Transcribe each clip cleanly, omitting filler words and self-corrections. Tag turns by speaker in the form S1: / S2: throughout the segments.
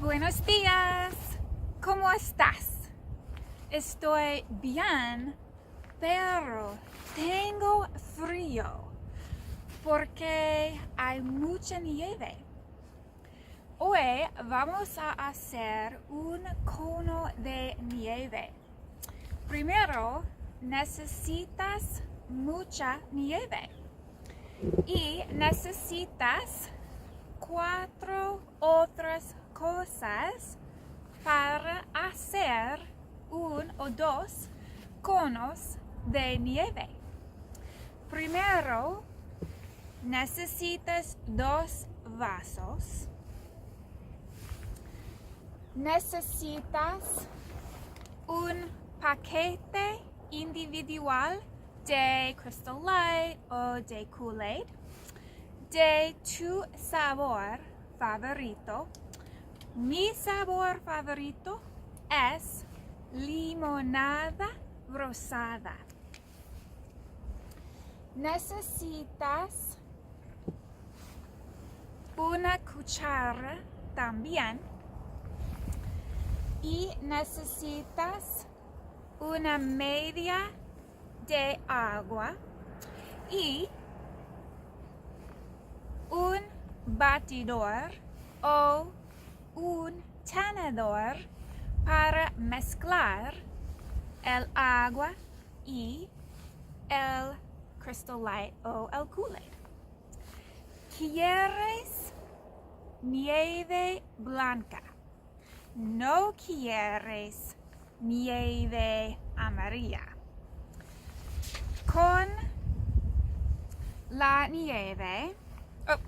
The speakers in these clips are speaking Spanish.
S1: Buenos días, ¿cómo estás? Estoy bien, pero tengo frío porque hay mucha nieve. Hoy vamos a hacer un cono de nieve. Primero necesitas mucha nieve y necesitas 4 otras cosas para hacer 1 o 2 conos de nieve. Primero necesitas 2 vasos. Necesitas un paquete individual de Crystal Light o de Kool-Aid de tu sabor favorito. Mi sabor favorito es limonada rosada. Necesitas una cuchara también y necesitas una media de agua y un batidor o un tenedor para mezclar el agua y el Crystal Light o el Kool-Aid. ¿Quieres nieve blanca? No quieres nieve amarilla. Con la nieve,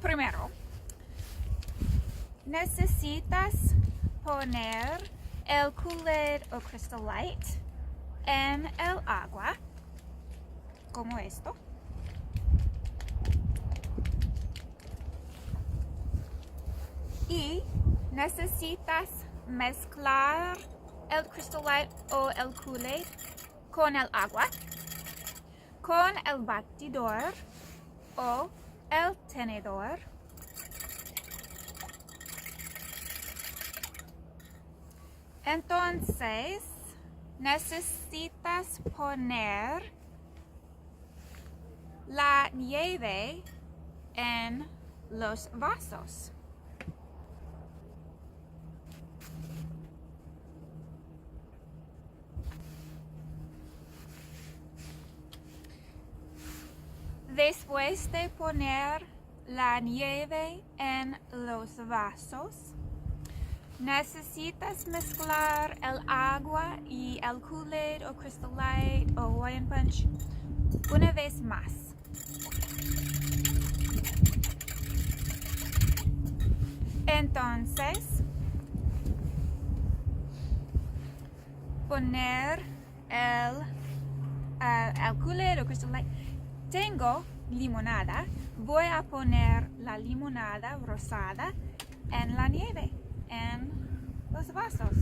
S1: primero, necesitas poner el Kool-Aid o Crystal Light en el agua, como esto. Y necesitas mezclar el Crystal Light o el Kool-Aid con el agua, con el batidor o el tenedor. Entonces, necesitas poner la nieve en los vasos. Después de poner la nieve en los vasos, necesitas mezclar el agua y el Kool-Aid o Crystal Light o Hawaiian Punch una vez más. Entonces, poner el Kool-Aid o Crystal Light. Tengo limonada. Voy a poner la limonada rosada en la nieve, en los vasos.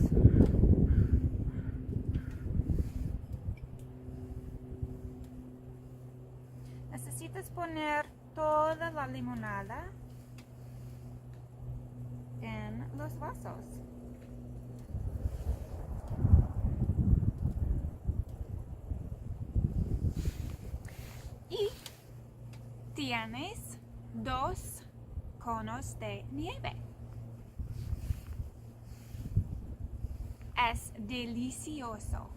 S1: Necesitas poner toda la limonada en los vasos. Y tienes 2 conos de nieve. Es delicioso.